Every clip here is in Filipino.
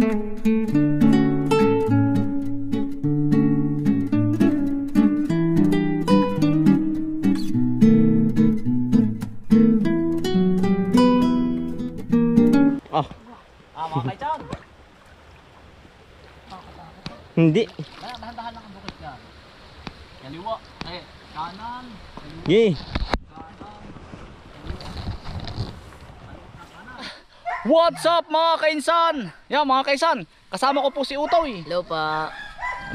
Mga kaisan. Hindi. Dahan-dahan lang ang bukit yan. Kaliwa. Kanan. Yay. What's up mga kainsan? Yan mga kainsan, kasama ko po si Utoy. Hello pa.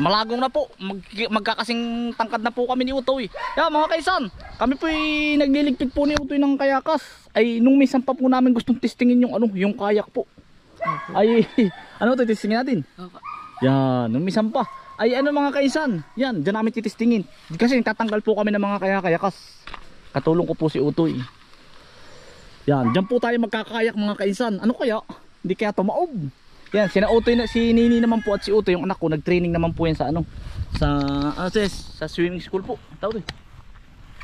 Malagong na po, magkakasing tangkad na po kami ni Utoy. Yan mga kainsan, kami po nagliligpit po ni Utoy ng kayakas. Ay nung minsan pa po namin gustong testingin yung yung kayak po. Ay ano to testingin natin? Yan, nung minsan pa. Ay ano mga kainsan, yan, dyan namin titistingin. Kasi tatanggal po kami ng mga kayakas. Katulong ko po si Utoy. Yan, dyan po tayo magkakayak mga kainsan. Ano kaya? Hindi kaya tumaob. Yan, sina Utoy na, si Nini naman po at si Utoy, yung anak ko, nag-training naman po yan sa sa swimming school po. Tawag eh.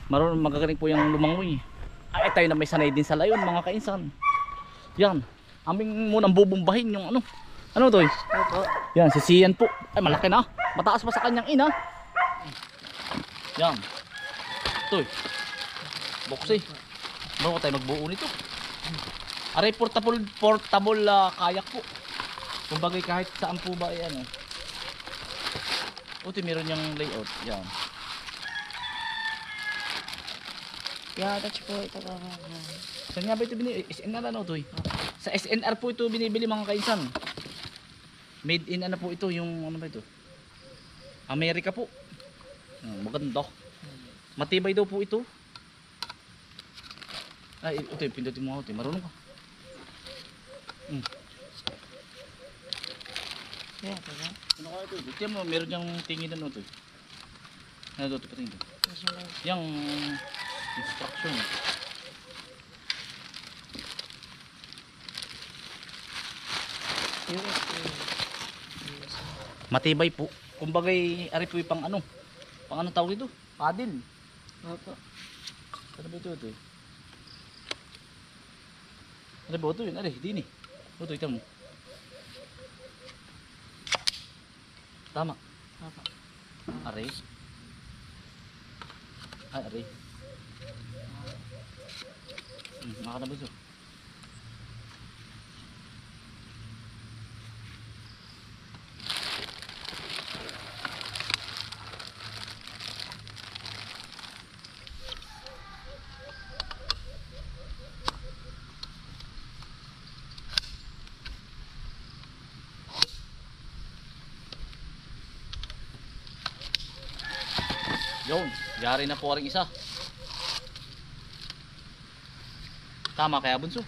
Marunong magagaling po yung lumangoy. Ay tayo na may sanay din sa layon mga kainsan. Yan, aming munang bubumbahin yung ano Toy? Yan, si Sian po. Ay malaki na. Mataas pa sa kanyang ina. Yan. Toy. Boxe. Bago tayo magbuo nito. Aray portable kayak po. Kumbagay kahit saan po ba ay ano. Uti meron yung layout. Yan. Yeah, touch po ito ka. Saan nga ba ito binibili? SNR ano to eh? Sa SNR po ito binibili mga kainsan. Made in ano po ito, yung ano ba ito? Amerika po. Maganda. Matibay daw po ito. Ay, ito yung pindutin mo ako, marunong ka. Yeah, ito ba? Ano kaya ito? Ito mo, meron niyang tingin na ito. Ano ito? Patingin ito. Yung instruction. Matibay po. Kumbagay, ari po yung pang ano tawag ito? Paddle. Opo. Ano ba ito? Ano ba ito yun? Ari, dini. Ito, ito mo. Tama. Opo. Ari. Ay, ari. Maka na ba ito? Yun, yari na po rin isa. Tama kaya bunso.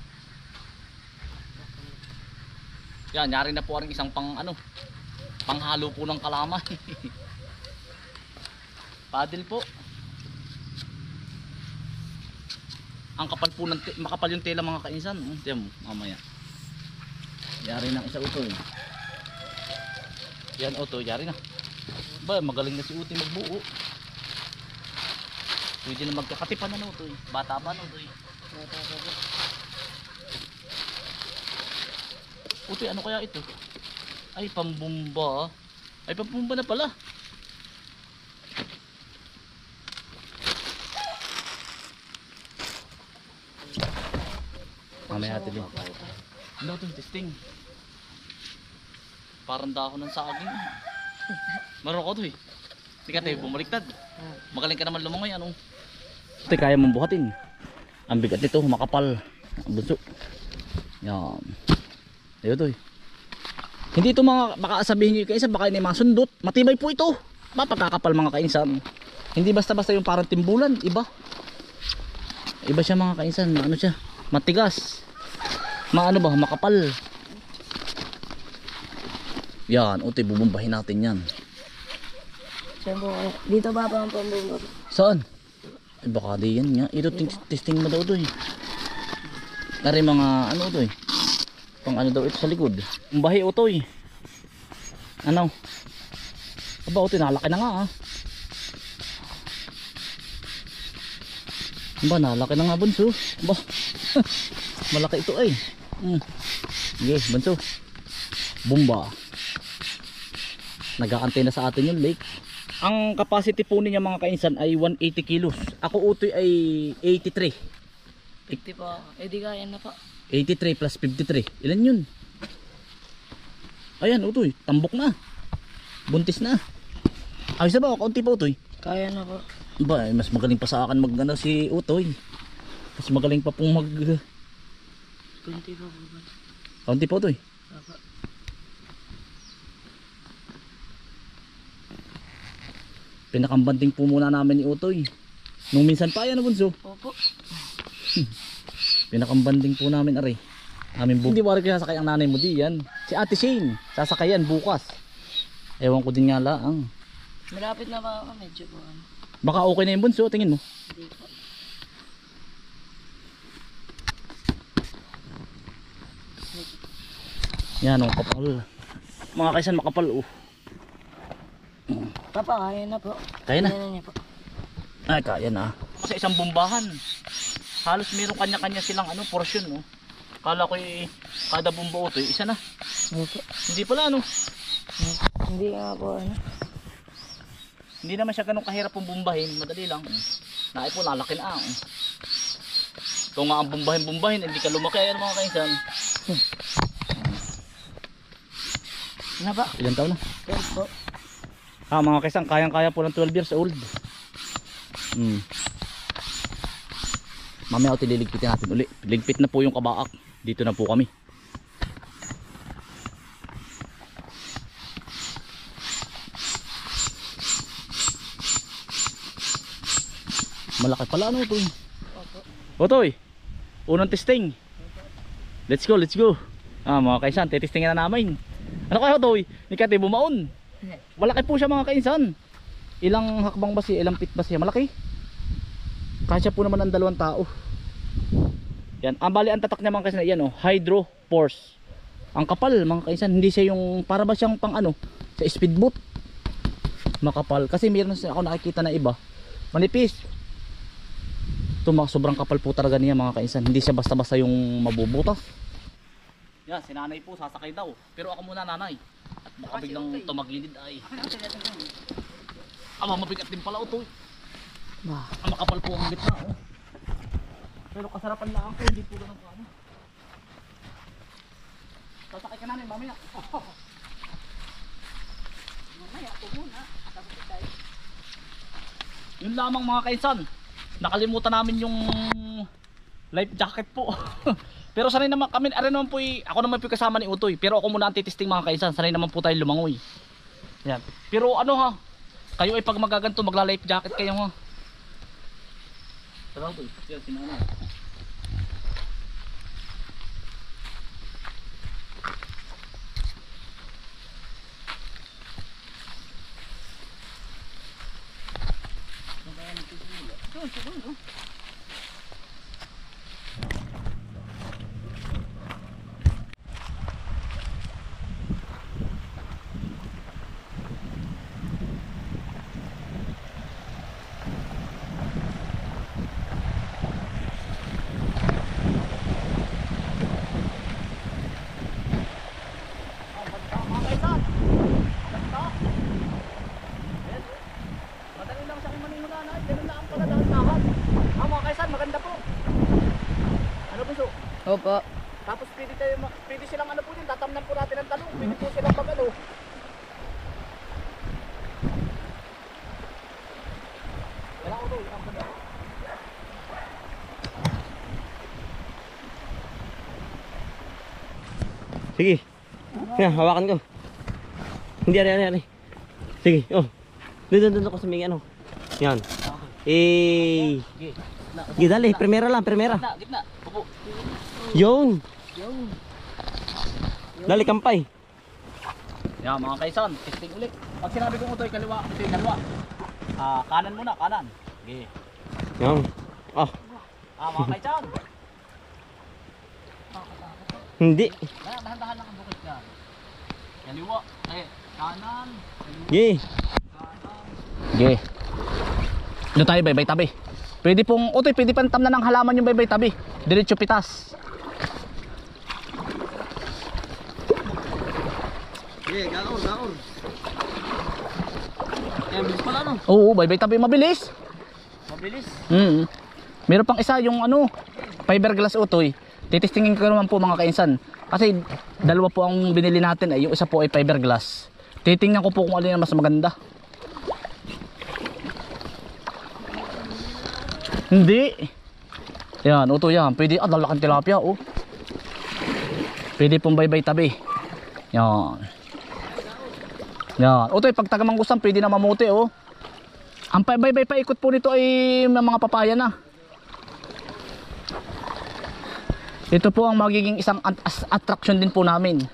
Yan, yari na po rin isang panghalo po ng kalamay. Paddle po. Ang kapal po makapal yung tela mga kainsan. Tiyan mo, mamaya. Yari na isa Utoy. Yan Utoy, yari na. Ba, magaling na si Utoy magbuo. Pwede na magkakatipan na Utoy. Bata ba Utoy? Bata pa po. Utoy, ano kaya ito? Ay, pambumba. Ay, pambumba na pala. Mamaya natin din. Ano ito? Testing. Parang dahon ng saging. Meron ko ito eh. Hindi ka tayo bumaliktad. Magaling ka naman lumangoy. Ito kaya mong buhatin. Ang bigat nito, makapal. Ang bunso. Yan. Ayun ito eh. Hindi ito baka sabihin nyo kainsan, baka may mga sundot. Matibay po ito. Pagkakapal mga kainsan. Hindi basta-basta yung parang timbulan. Iba. Iba siya mga kainsan. Ano siya? Matigas. Makapal. Yan. Utoy, bubumbahin natin yan. Saan po kayo? Dito ba pa ang pambumba? Saan? Ay baka di yan nga. Ito testing mo daw ito eh. Nari mga ano ito eh. Pang ano daw ito sa likod. Umbahi Utoy. Ano? Aba Utoy, nalaki na nga ah. Aba, nalaki na nga bunso. Aba, malaki ito ay. Sige, bunso. Bumba. Nag-aantay na sa atin yung lake. Ang capacity po niya mga kainsan ay 180 kilos. Ako utoy ay 83. 50 po. Eh di kaya na po. 83 plus 53. Ilan yun? Ayan utoy, tambok na. Buntis na. Ayos na ba? Kaunti pa utoy. Kaya na po. Ba, mas magaling pa sa akin mag si utoy. Mas magaling pa pong mag 20 po po. kaunti pa utoy. Opo. Pinakambanding po muna namin ni Utoy. Nung minsan pa yan na bunso. Opo. Pinakambanding po namin aray. Hindi wari kaya sasakay ang nanay mo diyan. Si Ate Shane, sasakayan bukas. Ewan ko din nga lang. Malapit na ba ako? Medyo po. Baka okay na yung bunso, tingin mo. Hindi po. Yan o, kapal. Mga kaisan makapal oh. Papa, kaya na po. Kaya na? Kaya na niya po. Ay, kaya na. Kasi isang bumbahan. Halos meron kanya-kanya silang portion no. Kala ko kada bumba Utoy, isa na. Opo. Hindi pala Hindi nga po Hindi naman siya ganun kahirap pong bumbahin, madali lang. Naay po, lalaki na Ito nga ang bumbahin, hindi ka lumaki. Ayan mga kainsan. Ano ba? Ilan taon na? 12 po. Mga kainsan, kayang-kaya po ng 12 years old. Mamaya liligpitin natin uli. Ligpit na po yung kabaak. Dito na po kami. Malaki pala Utoy. Utoy, unang testing. Let's go. Mga kaisan, titestingin na namin. Ano kaya Utoy? Hindi ka tayo bumaon. Malaki po siya mga kainsan. Ilang hakbang ba siya? Ilang feet ba siya? Malaki. Kasya po naman ang 2 tao. Yan, bali ang tatak niya mga kaisan, yan hydro force. Ang kapal mga kaisan, hindi siya yung para ba siyang pang sa speedboat. Makapal kasi meron ako nakikita na iba. Manipis. Sobrang kapal po talaga niya mga kaisan. Hindi siya basta-basta yung mabubutas. Yan, si nanay po sasakay daw. Pero ako muna nanay. At baka biglang tumagilid ay. Mabigat din pala Utoy. Makapal po ang gitna Pero kasarapan lang ako, hindi po ganun kamo. Sasakay ka namin mamaya. Mamaya ako muna. Yun lamang mga kaisan. Nakalimutan namin yung life jacket po. Pero sanay naman kami, naman po ako naman po kasama ni Utoy. Pero ako muna ang titesting mga kaisan. Sanay naman po tayo lumangoy. Yan. Pero kayo ay pag magaganto magla life jacket kayo Tara Utoy, yan sinanay. Opo. Tapos pwede silang po din, tatamnan po natin ang talong. Pwede po silang mag Sige. Yan, hawakan ko. Hindi, ari. Sige, Doon ako sa may Yan. Sige, dali. Primera lang, primera. Gitna. Upo. Yun. Dali, kampay. Yan mga kaisan, testing ulit. Pag sinabi kong Utoy, kaliwa, Utoy, kaliwa. Kanan muna, kanan. Sige. Yan. Mga kaisan. Hindi. Dahan-dahan lang ang bukit yan. Kaliwa, kanan. Yay. Sige. Doon tayo, baybay tabi. Pwede pong, Utoy, pwede pang tamnan ng halaman yung baybay tabi. Diretso pitas. Sige, gaor. Kaya bilis pala no? Oo, bye-bye tabi, mabilis. Mabilis. Meron pang isa yung ano, fiberglass utoy. Titistingin ko naman po mga kainsan. Kasi dalawa po ang binili natin ay yung isa po ay fiberglass. Titingnan ko po kung alin ang mas maganda. Hindi. Yan, utoy yan. Pwede, lalaking tilapia oh. Pwede pong bye-bye tabi. Yan. Yan. Utoy, pag tagamanggusan pwede na mamuti oh. Ang bye-bye paikot po nito ay mga papaya na. Ito po ang magiging isang attraction din po namin.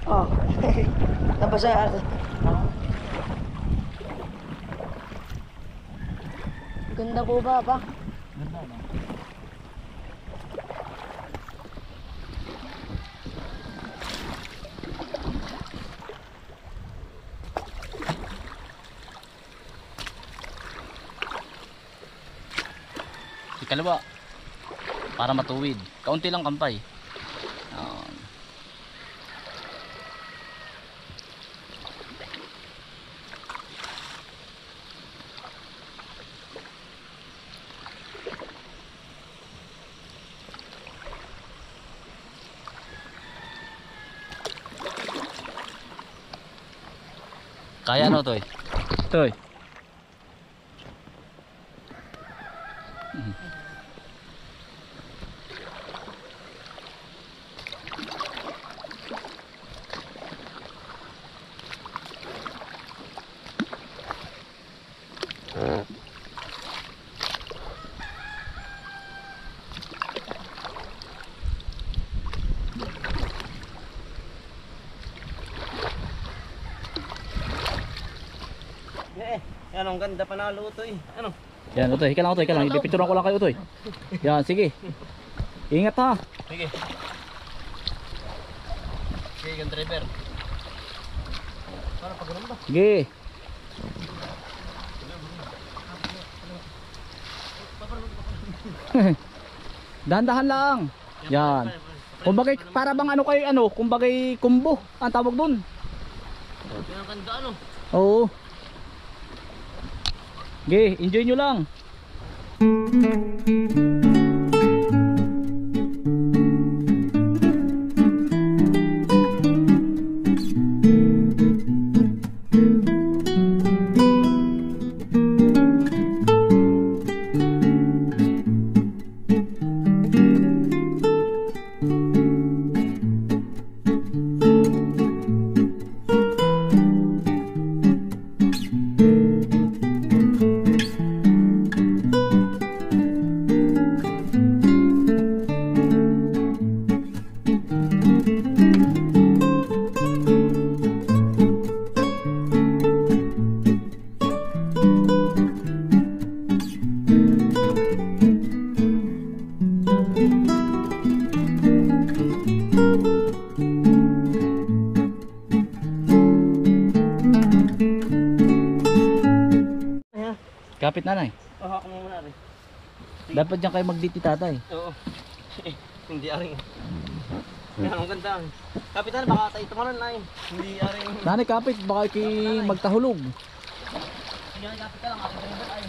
Oh. Nabasa ako. Ganda po ba pa? Ganda no? Ikalawa, para matuwid. Kaunti lang kampay. Kaya no, Toy? Toy. Yan, ang ganda panalo ito eh. Ano? Yan, Utoy. Ika lang, Utoy. Ika lang. Ipipicturean ko lang kayo, Utoy. Yan, sige. Ingat ha. Sige. Sige, yung driver. Para pag ganun ba? Sige. Dahan-dahan lang. Yan. Kumbagay, para bang ano kayo, ano, kumbagay kumbo. Ang tawag dun. Yan ang ganda ano? Oo. Sige, enjoy nyo lang. Kapit nanay. Hawak mo muna rin. Dapat dyan kayo magditi tatay. Oo. Hindi aring. Yan ang ganda. Kapitan, baka tayo tumalan na eh. Hindi aring. Nanay kapit, baka kayo magtahulog. Sige, kapit ka lang. Kapit ka lang ay.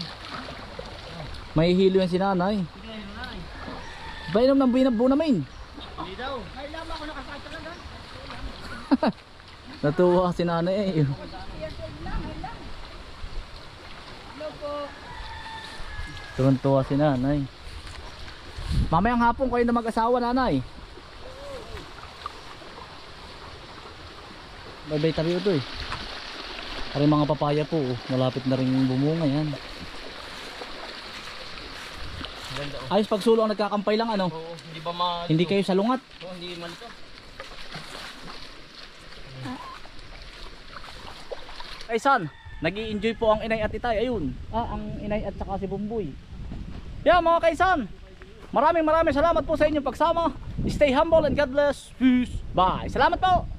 May hilo yan si nanay. Sige, yun na eh. Bainom ng binabo namin. Hindi daw. Ay, lama ako nakasakit ka lang. Natuwa si nanay eh. Tuwan-tuwa si nanay. Mamayang hapon kayo na mag-asawa, nanay. Bye-bye tabi ito eh. Aring mga papaya po, malapit na rin bumunga yan. Ayos pag sulo ang nagkakampay lang ano. Oo, hindi ba ma... Hindi kayo salungat. Oo, hindi malito. Kaisan, nag-i-enjoy po ang inay at itay. Ayun, ang inay at saka si Bumboy. Yeah, mga kaisan, maraming salamat po sa inyong pagsama. Stay humble and God bless. Peace. Bye. Salamat po.